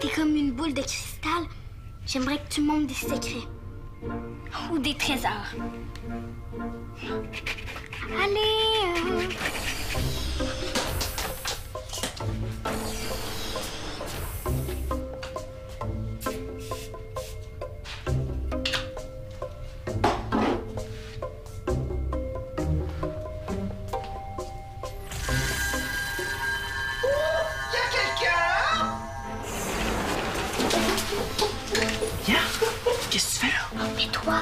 T'es comme une boule de cristal. J'aimerais que tu montes des secrets. Ou des trésors. Allez! Qu'est-ce que tu fais là? Et toi?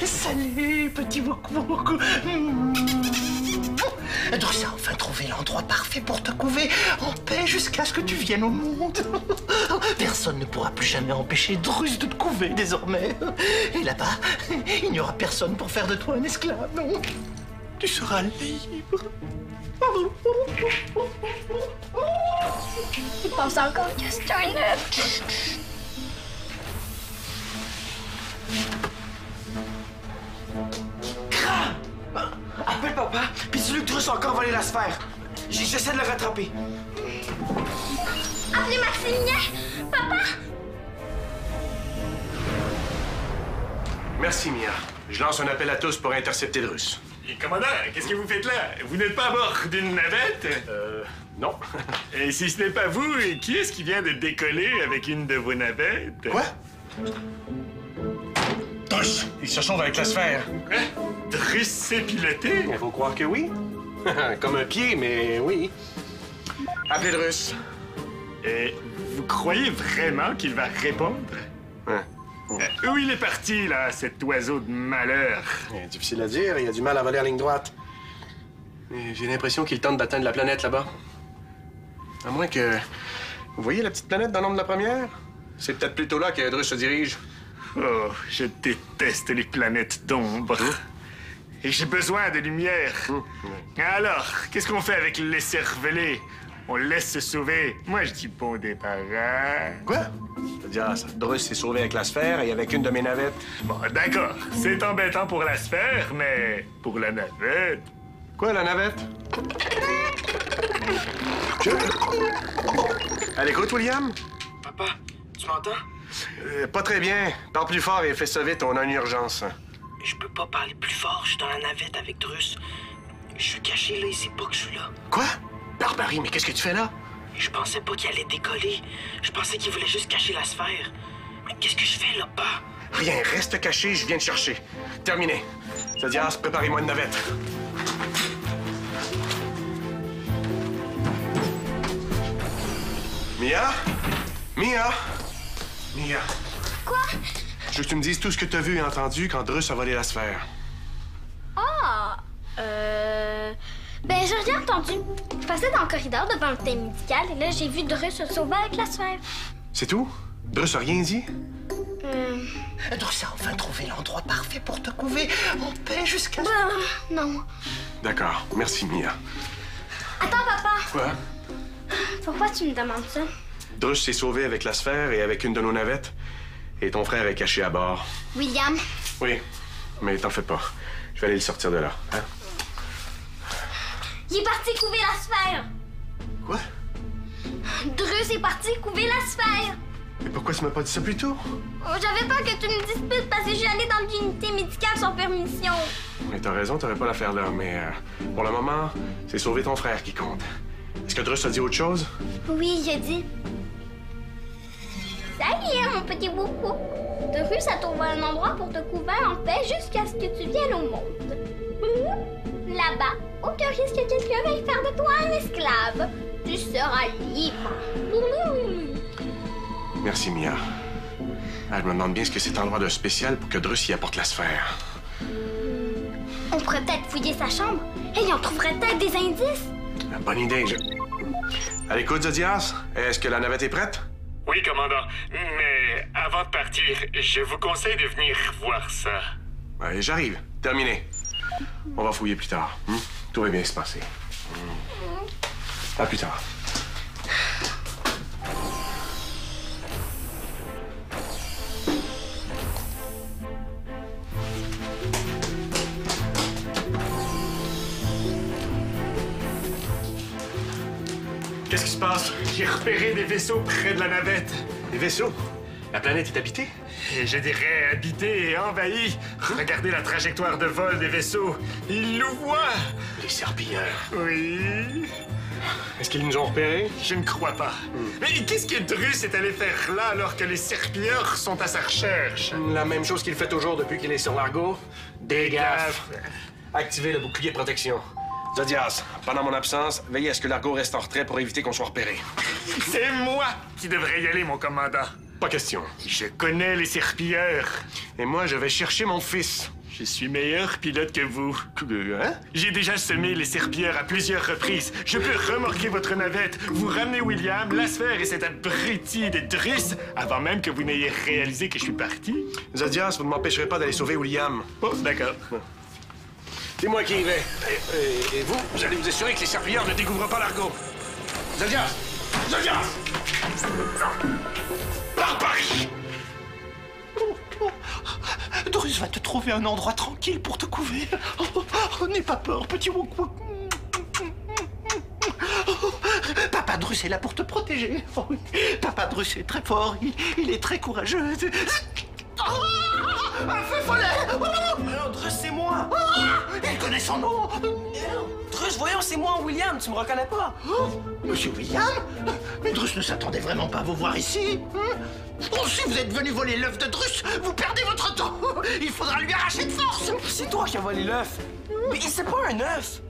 Salut, petit Wok-Wok. Druss a enfin trouvé l'endroit parfait pour te couver en paix jusqu'à ce que tu viennes au monde. Personne ne pourra plus jamais empêcher Druss de te couver désormais. Et là-bas, il n'y aura personne pour faire de toi un esclave, non? Tu seras libre. Il pense encore que c'est un œuf. Appelle papa, puis dis-lui que Druss a encore volé la sphère. J'essaie de le rattraper. Appelez Maximilien! Papa! Merci, Mia. Je lance un appel à tous pour intercepter Druss. Commandant, qu'est-ce que vous faites là? Vous n'êtes pas à bord d'une navette? Non. Et si ce n'est pas vous, qui est-ce qui vient de décoller avec une de vos navettes? Quoi? Druss, il se sauve avec la sphère. Hein? Druss sait piloter? Il faut croire que oui. Comme un pied, mais oui. Appelez Druss. Et vous croyez vraiment qu'il va répondre? Hein? Où il est parti, là, cet oiseau de malheur? Difficile à dire, il a du mal à voler en ligne droite. Et j'ai l'impression qu'il tente d'atteindre la planète là-bas. À moins que... Vous voyez la petite planète dans l'ombre de la première? C'est peut-être plutôt là que Druss se dirige. Oh, je déteste les planètes d'ombre. Et j'ai besoin de lumière. Alors, qu'est-ce qu'on fait avec l'écervelé? On le laisse se sauver. Moi, je dis bon débarras. Quoi? C'est-à-dire, Druss s'est sauvé avec la sphère et avec une de mes navettes. Bon, d'accord. C'est embêtant pour la sphère, mais pour la navette... Quoi, la navette? À l'écoute, William? Papa, tu m'entends? Pas très bien. Parle plus fort et fais ça vite, on a une urgence. Je peux pas parler plus fort, je suis dans la navette avec Druss. Je suis caché là, il sait pas que je suis là. Quoi? Barbarie, mais qu'est-ce que tu fais là? Je pensais pas qu'il allait décoller. Je pensais qu'il voulait juste cacher la sphère. Mais qu'est-ce que je fais là, pas? Rien, reste caché, je viens te chercher. Terminé. Zodias, préparez-moi une navette. Mia? Mia? Mia. Quoi? Je veux que tu me dises tout ce que tu as vu et entendu quand Druss a volé la sphère. Ah! Ben, j'ai rien entendu. Je passais dans le corridor devant le thème médical et là, j'ai vu Druss se sauver avec la sphère. C'est tout? Druss a rien dit? Druss a enfin trouvé l'endroit parfait pour te couver en paix jusqu'à... Non. D'accord. Merci, Mia. Attends, papa. Quoi? Pourquoi tu me demandes ça? Druss s'est sauvé avec la sphère et avec une de nos navettes. Et ton frère est caché à bord. William. Oui, mais t'en fais pas. Je vais aller le sortir de là. Hein? Il est parti couver la sphère. Quoi? Druss est parti couver la sphère. Mais pourquoi tu m'as pas dit ça plus tôt? Oh, j'avais peur que tu me disputes parce que je suis allée dans l'unité médicale sans permission. Mais t'as raison, t'aurais pas l'affaire là. Mais pour le moment, c'est sauver ton frère qui compte. Est-ce que Druss a dit autre chose? Oui, j'ai dit. Salut, mon petit boubou. Druss a trouvé un endroit pour te couvrir en paix jusqu'à ce que tu viennes au monde. Là-bas, aucun risque que quelqu'un veuille faire de toi un esclave. Tu seras libre. Merci, Mia. Je me demande bien ce que c'est endroit de spécial pour que Druss y apporte la sphère. On pourrait peut-être fouiller sa chambre et on trouverait peut-être des indices. Bonne idée. À l'écoute, Zodias, est-ce que la navette est prête? Oui, commandant. Mais avant de partir, je vous conseille de venir voir ça. Ouais, j'arrive. Terminé. On va fouiller plus tard. Tout va bien se passer. À plus tard. Qu'est-ce qui se passe? Zadias, j'ai repéré des vaisseaux près de la navette. Des vaisseaux? La planète est habitée? Et je dirais habité et envahi. Regardez la trajectoire de vol des vaisseaux. Ils nous voient. Les serpilleurs. Oui. Est-ce qu'ils nous ont repérés? Je ne crois pas. Mais qu'est-ce que Drus est allé faire là alors que les serpilleurs sont à sa recherche? La même chose qu'il fait toujours depuis qu'il est sur l'Argo. Des gaffes. Activez le bouclier de protection. Zadias, pendant mon absence, veillez à ce que l'Argo reste en retrait pour éviter qu'on soit repéré. C'est moi qui devrais y aller, mon commandant. Pas question. Je connais les serpilleurs. Et moi, je vais chercher mon fils. Je suis meilleur pilote que vous. Hein? J'ai déjà semé les serpilleurs à plusieurs reprises. Je peux remorquer votre navette, vous ramener William, la sphère et cet abruti de Drus avant même que vous n'ayez réalisé que je suis parti. Zadias, vous ne m'empêcherez pas d'aller sauver William. Oh, d'accord. C'est moi qui y vais. Et vous allez vous assurer que les serpilleurs ne découvrent pas l'Argo. Zadias! Zadias! Par Paris! Drus va te trouver un endroit tranquille pour te couver. N'aie pas peur, petit Wook Wook. Papa Drus est là pour te protéger. Papa Drus est très fort, il est très courageux. Un feu follet! Non, Drus, c'est moi! Il connaît son nom! Drus, voyons, c'est moi, William, tu me reconnais pas? Monsieur William? Mais Drus ne s'attendait vraiment pas à vous voir ici. Oh, si vous êtes venu voler l'œuf de Drus, vous perdez votre temps. Il faudra lui arracher de force. C'est toi qui as volé l'œuf! Mais c'est pas un œuf!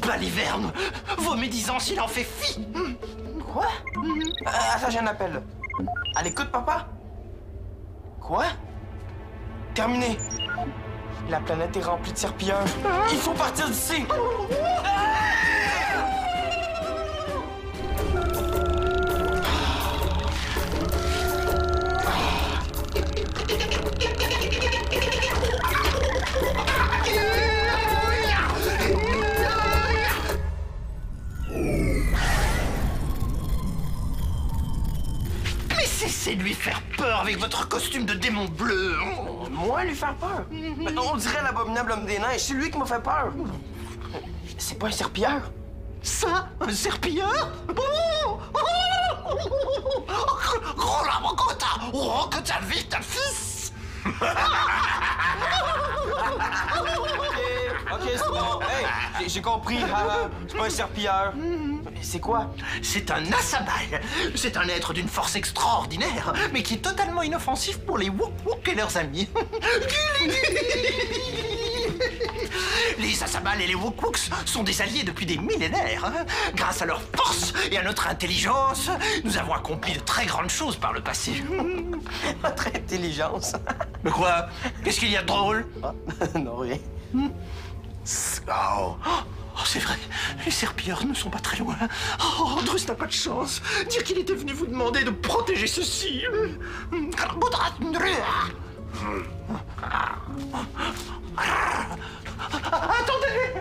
Baliverne, vos médisances, il en fait fi. Quoi? Attends, j'ai un appel, là. À l'écoute, papa? Quoi? Terminé. La planète est remplie de serpilleurs. Il faut partir d'ici! Cessez de lui faire peur avec votre costume de démon bleu. Moi, lui faire peur? On dirait l'abominable homme des neiges. C'est lui qui m'a fait peur. C'est pas un serpilleur? Ça, un serpilleur? Gros la mocota! Oh, que t'as vite, ta fils! Ok, c'est bon. Hey, j'ai compris. C'est pas un serpilleur. C'est quoi? C'est un Asabal. C'est un être d'une force extraordinaire, mais qui est totalement inoffensif pour les Wook Wook et leurs amis. Les Asabal et les Wook Wooks sont des alliés depuis des millénaires. Grâce à leur force et à notre intelligence, nous avons accompli de très grandes choses par le passé. Notre intelligence. Mais quoi? Qu'est-ce qu'il y a de drôle? Non, rien. Oh, c'est vrai, les serpilleurs ne sont pas très loin. Oh, Drus n'a pas de chance. Dire qu'il était venu vous demander de protéger ceci. Attendez!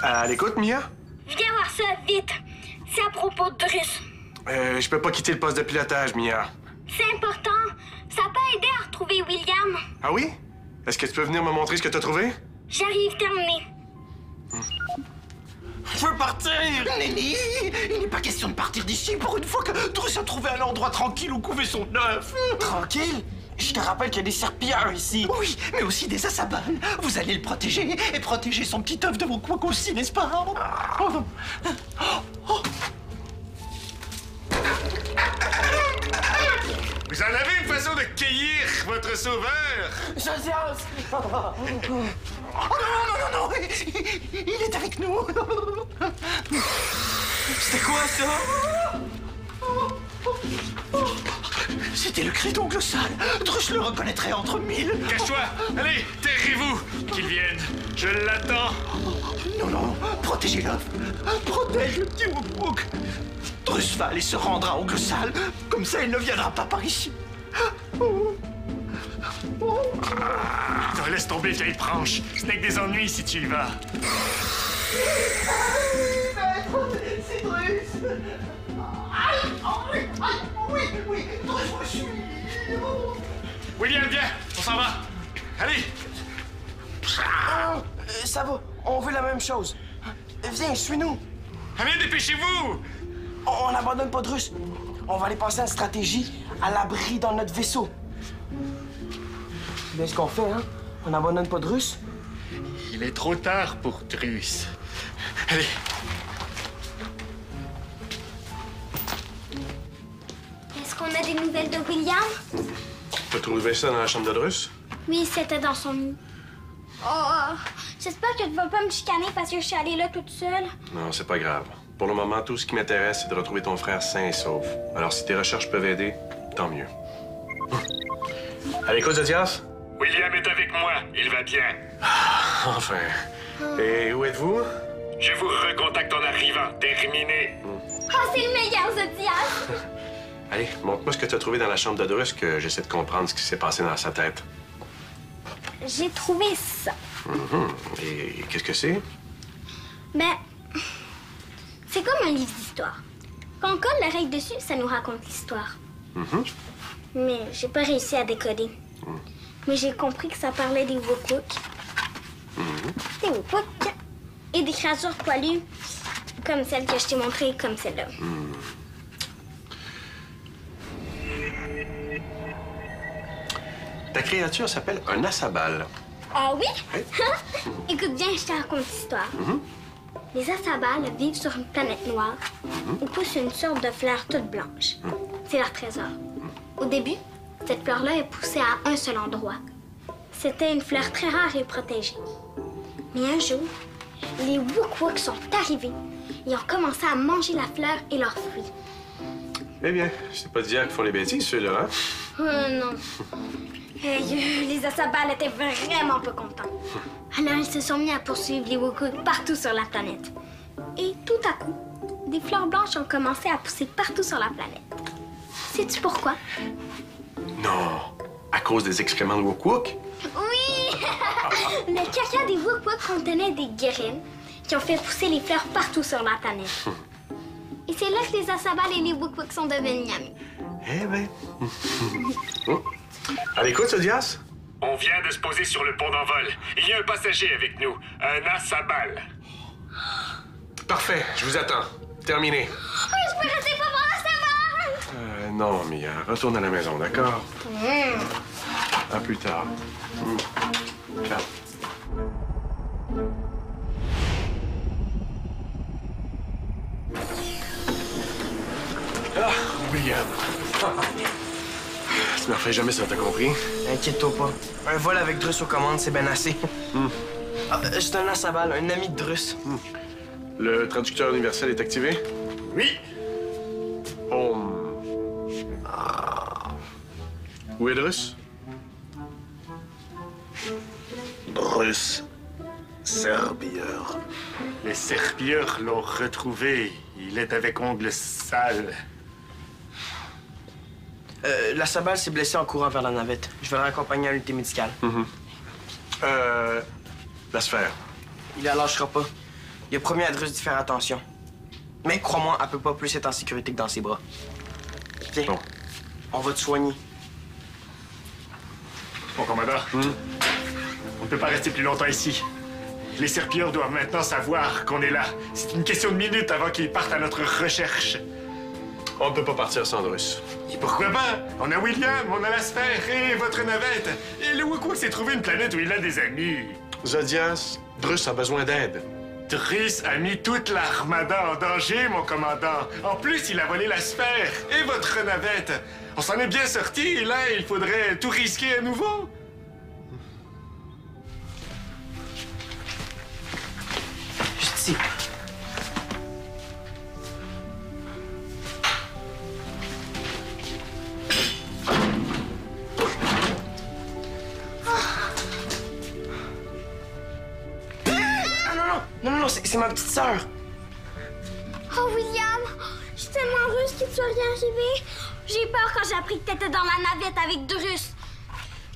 À l'écoute, Mia? Viens voir ça, vite. C'est à propos de Drus. Je peux pas quitter le poste de pilotage, Mia. C'est important. Ça peut aider à retrouver William. Ah oui? Est-ce que tu peux venir me montrer ce que t'as trouvé? J'arrive, terminé. Je veux partir! Nenny, il n'est pas question de partir d'ici pour une fois que Drus a trouvé un endroit tranquille où couver son œuf. Tranquille? Je te rappelle qu'il y a des serpilleurs ici. Oui, mais aussi des Asabal. Vous allez le protéger et protéger son petit œuf de vos couacs aussi, n'est-ce pas? Vous en avez une façon de cueillir votre sauveur? Zadias! Oh non, il est avec nous. C'était quoi, ça? C'était le cri d'oncle sale. Drus le reconnaîtrait entre mille. Cache-toi! Allez, terrez-vous! Qu'il vienne! Je l'attends! Non, protégez l'œuf. Protège le petit Wook Wook. Drus va aller se rendre à oncle sale. Comme ça, il ne viendra pas par ici. Non, laisse tomber, vieille branche. Ce n'est que des ennuis si tu y vas. C'est Drus. Oui, Drus me suit. William, viens! On s'en va! Allez! Ça va, on veut la même chose. Viens, suis-nous. Allez, dépêchez-vous! On n'abandonne pas de Russe. On va aller passer à une stratégie à l'abri dans notre vaisseau. C'est bien ce qu'on fait, hein? On n'abandonne pas de Russe. Il est trop tard pour Drus. Allez. Est-ce qu'on a des nouvelles de William? T'as trouvé ça dans la chambre de Drus? Oui, c'était dans son lit. Oh, j'espère que tu vas pas me chicaner parce que je suis allée là toute seule. Non, c'est pas grave. Pour le moment, tout ce qui m'intéresse, c'est de retrouver ton frère sain et sauf. Alors, si tes recherches peuvent aider, tant mieux. À l'écoute, Zodias? William est avec moi. Il va bien. Enfin. Et où êtes-vous? Je vous recontacte en arrivant. Terminé. Oh, c'est le meilleur, Zodiac! Allez, montre-moi ce que tu as trouvé dans la chambre de Drus, que j'essaie de comprendre ce qui s'est passé dans sa tête. J'ai trouvé ça. Et qu'est-ce que c'est? Ben, c'est comme un livre d'histoire. Quand on colle l'oreille dessus, ça nous raconte l'histoire. Mais j'ai pas réussi à décoder. Mais j'ai compris que ça parlait des Wookwook. Des Wookwook. Et des créatures poilues, comme celle que je t'ai montrée, comme celle-là. Ta créature s'appelle un Asabal. Ah oui? Écoute bien, je te raconte l'histoire. Les Asabals vivent sur une planète noire où pousse une sorte de fleur toute blanche. C'est leur trésor. Au début, cette fleur-là est poussée à un seul endroit. C'était une fleur très rare et protégée. Mais un jour, les Wookwook sont arrivés et ont commencé à manger la fleur et leurs fruits. Eh bien, c'est pas d'hier qu'ils font les bêtises, ceux-là, hein? Non. Les Asabals étaient vraiment pas contents. Alors ils se sont mis à poursuivre les Wookwook partout sur la planète. Et tout à coup, des fleurs blanches ont commencé à pousser partout sur la planète. Sais-tu pourquoi? Non. À cause des excréments de Wookwook? Oui! Le caca des Wookwook contenait des graines qui ont fait pousser les fleurs partout sur la planète. Et c'est là que les Asabals et les Wookwook sont devenus amis. Eh ben. À l'écoute, Zodias? On vient de se poser sur le pont d'envol. Il y a un passager avec nous. Un Asabal. Parfait, je vous attends. Terminé. Oh, je peux rester pas voir Asabal! Non, Mia, retourne à la maison, d'accord? À plus tard. Ciao. Ah, William. Tu n'en fais jamais ça, t'as compris? Inquiète-toi pas. Un vol avec Drus aux commandes, c'est bien assez. C'est un Asabal, un ami de Drus. Le traducteur universel est activé? Oui. Où est Drus? Drus. Serpieur. Les serpieurs l'ont retrouvé. Il est avec ongles sales. L'Asabal s'est blessé en courant vers la navette. Je vais le raccompagner à l'unité médicale. La sphère. Il la lâchera pas. Il a promis à Drus d'y faire attention. Mais crois-moi, elle peut pas plus être en sécurité que dans ses bras. Viens, Bon. on va te soigner. Mon commandant, on ne peut pas rester plus longtemps ici. Les serpieurs doivent maintenant savoir qu'on est là. C'est une question de minutes avant qu'ils partent à notre recherche. On ne peut pas partir sans Drus. Et pourquoi pas? On a William, on a la sphère et votre navette. Et le Wookwook s'est trouvé une planète où il a des amis. Zodias, Drus a besoin d'aide. Drus a mis toute l'armada en danger, mon commandant. En plus, il a volé la sphère et votre navette. On s'en est bien sorti et là, il faudrait tout risquer à nouveau. Juste ici. Non, c'est ma petite sœur. Oh, William! Je suis tellement heureuse qu'il ne soit rien arrivé. J'ai eu peur quand j'ai appris que t'étais dans la navette avec Drus.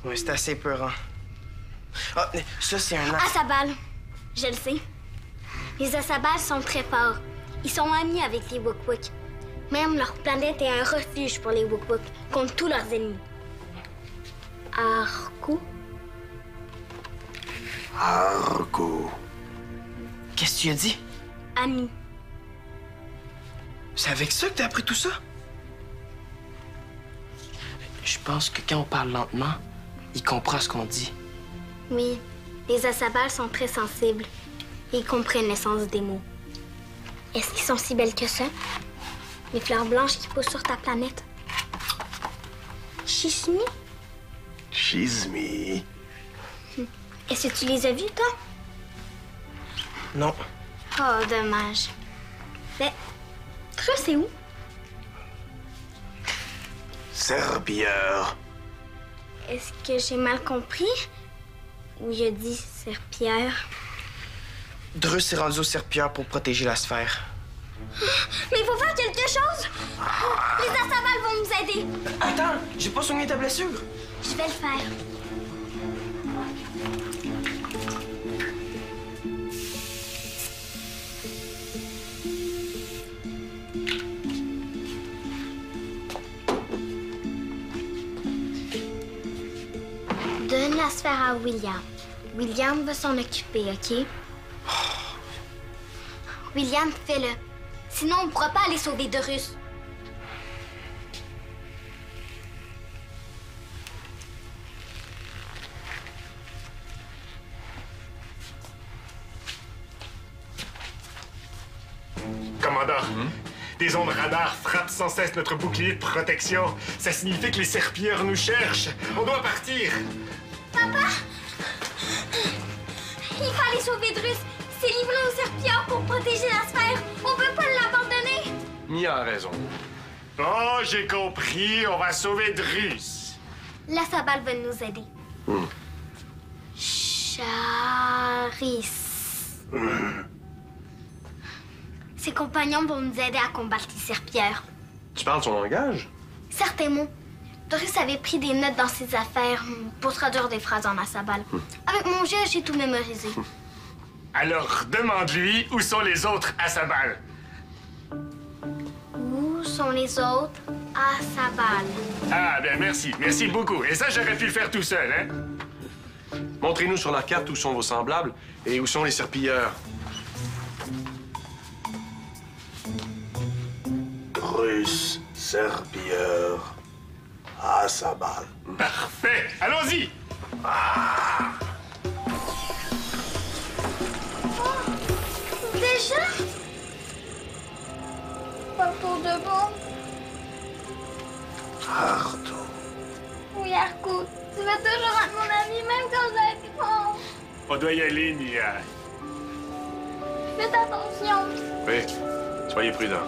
Ouais, c'est assez peurant. Ah, ça, c'est un... Asabal. Je le sais. Les Asabals sont très forts. Ils sont amis avec les Wookwook. Même leur planète est un refuge pour les Wookwook contre tous leurs ennemis. Arku? Argo. Qu'est-ce que tu as dit? Ami. C'est avec ça que t'as appris tout ça? Je pense que quand on parle lentement, il comprend ce qu'on dit. Oui, les Asabal sont très sensibles. Ils comprennent l'essence des mots. Est-ce qu'ils sont si belles que ça? Les fleurs blanches qui poussent sur ta planète. Chismi? Chismi. Est-ce que tu les as vues, toi? Non. Oh, dommage. Mais, Trus, c'est où? Serpilleur. Est-ce que j'ai mal compris? Ou il a dit serpillère? Drus s'est rendu au serpilleur pour protéger la sphère. Mais il faut faire quelque chose! Les Asabal vont nous aider! Attends, j'ai pas soigné ta blessure. Je vais le faire. Donne la sphère à William. William va s'en occuper, OK? William, fais-le. Sinon, on ne pourra pas aller sauver Drus. Commandant, des ondes radars frappent sans cesse notre bouclier de protection. Ça signifie que les serpilleurs nous cherchent. On doit partir. Papa! Il faut aller sauver Drus. C'est livré aux serpilleurs pour protéger la sphère. On peut pas l'abandonner. Mia a raison. Oh, j'ai compris. On va sauver Drus. La Sabal va nous aider. Charis. Ses compagnons vont nous aider à combattre les serpilleurs. Tu parles son langage? Certains mots. Drus avait pris des notes dans ses affaires pour traduire des phrases en Asabal. Avec mon jet, j'ai tout mémorisé. Alors, demande-lui où sont les autres Asabal. Où sont les autres Asabal? Ah, bien, merci. Merci beaucoup. Et ça, j'aurais pu le faire tout seul, hein? Montrez-nous sur la carte où sont vos semblables et où sont les serpilleurs. Drus, serpilleur, Asabal. Parfait. Allons-y. Déjà? Pas pour de bon. Ardo. Oui, Arco. Tu vas toujours être mon ami, même quand j'ai été pauvre. On doit y aller, Mia. Faites attention. Oui, soyez prudents.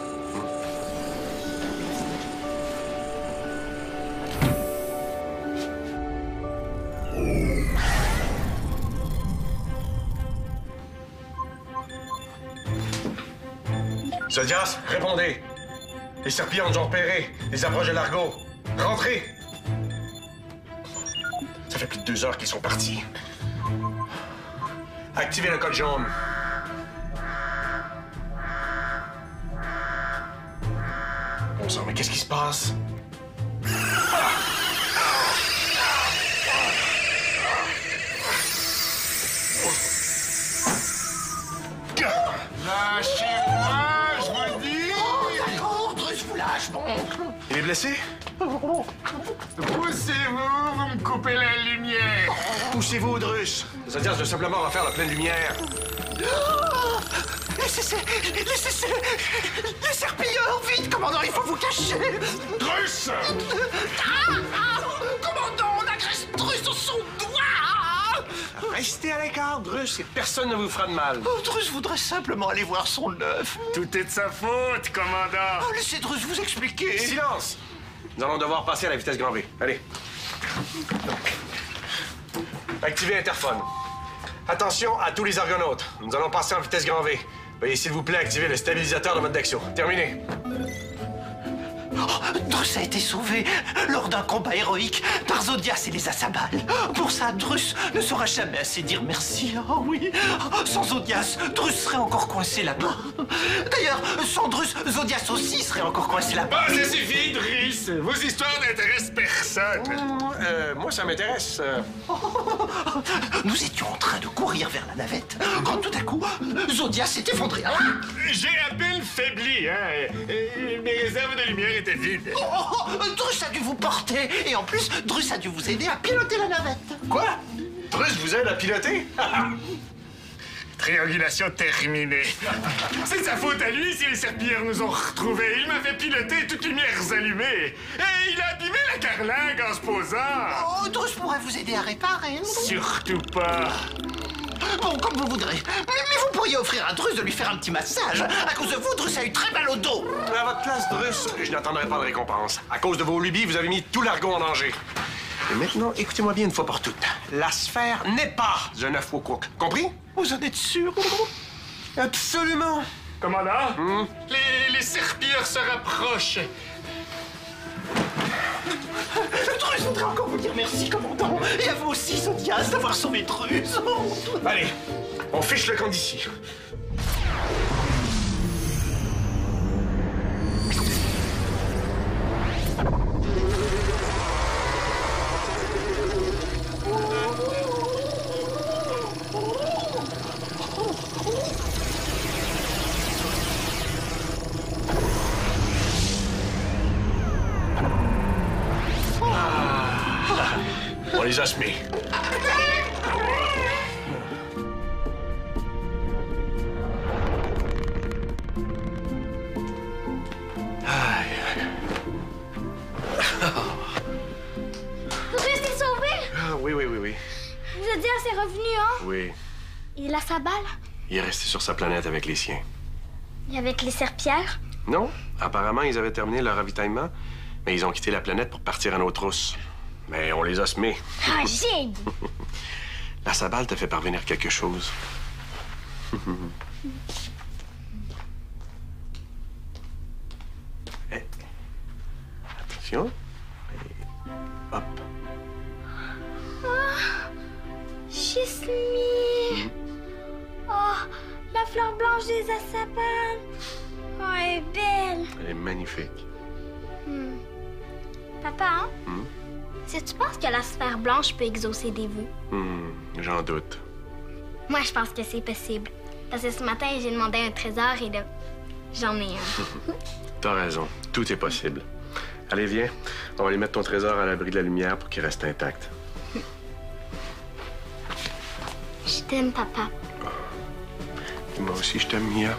Zodias, répondez. Les serpillants nous ont repérés. Ils approchent de l'Argo. Rentrez. Ça fait plus de 2 heures qu'ils sont partis. Activez le code jaune. Bon sang, mais qu'est-ce qui se passe? Lâchez-moi, je vous le dis. D'accord, Drus vous lâche, bon. Il est blessé? Poussez-vous, vous me coupez la lumière. Poussez-vous, Drus. Zodias veut simplement refaire la pleine lumière. Laissez les serpilleurs, vite, commandant, il faut vous cacher. Drus! Commandant, on agresse Drus sur son doigt. Restez à l'écart, Drus, et personne ne vous fera de mal. Drus voudrait simplement aller voir son œuf. Tout est de sa faute, commandant. Laissez Drus vous expliquer. Silence! Nous allons devoir passer à la vitesse grand V. Allez. Activez l'interphone. Attention à tous les argonautes. Nous allons passer en vitesse grand V. Veuillez s'il vous plaît activer le stabilisateur de mode d'action. Terminé. Drus a été sauvé lors d'un combat héroïque par Zodias et les Asabal. Pour ça, Drus ne saura jamais assez dire merci. Oh oui, sans Zodias, Drus serait encore coincé là-bas. D'ailleurs, sans Drus, Zodias aussi serait encore coincé là-bas. Bon, ça suffit, Drus. Vos histoires n'intéressent personne. Moi, ça m'intéresse. Nous étions en train de courir vers la navette quand tout à coup, Zodias s'est effondré. Ah! J'ai à peine faibli, hein. Mes réserves de lumière étaient vides. Drus a dû vous porter et en plus, Drus a dû vous aider à piloter la navette. Quoi? Drus vous aide à piloter? Triangulation terminée. C'est de sa faute à lui si les serpillères nous ont retrouvés. Il m'avait piloté toutes lumières allumées. Et il a abîmé la carlingue en se posant. Drus pourrait vous aider à réparer. Surtout pas. Bon, comme vous voudrez. Mais vous pourriez offrir à Drus de lui faire un petit massage. À cause de vous, Drus a eu très mal au dos. À votre place, Drus, je n'attendrai pas de récompense. À cause de vos lubies, vous avez mis tout l'argot en danger. Et maintenant, écoutez-moi bien une fois pour toutes. La sphère n'est pas un œuf au cook. Compris? Vous en êtes sûr? Absolument. Commandant, les serpillères se rapprochent. Drus voudrait encore vous dire merci, commandant. Et à vous aussi, Zodias, d'avoir sauvé Drus. Allez, on fiche le camp d'ici. On les a semés. Drus est sauvé! Ah, oui. Zodias est revenu, hein? Oui. Et la Sabal? Il est resté sur sa planète avec les siens. Et avec les serpillères? Non, apparemment, ils avaient terminé leur ravitaillement, mais ils ont quitté la planète pour partir à nos trousses. Mais on les a semés. Ah, j'ai dit! La Sabal t'a fait parvenir quelque chose. Hey. Attention. Et hop. Chismi! Oh, la fleur blanche des Asabal! Oh, elle est belle! Elle est magnifique. Papa, hein? Si tu penses que la sphère blanche peut exaucer des vœux? J'en doute. Moi, je pense que c'est possible. Parce que ce matin, j'ai demandé un trésor et là, j'en ai un. T'as raison. Tout est possible. Allez, viens. On va aller mettre ton trésor à l'abri de la lumière pour qu'il reste intact. Je t'aime, papa. Et moi aussi, je t'aime, Mia.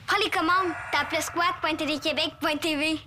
Prends les commandes, tape le squat.tdquebec.tv.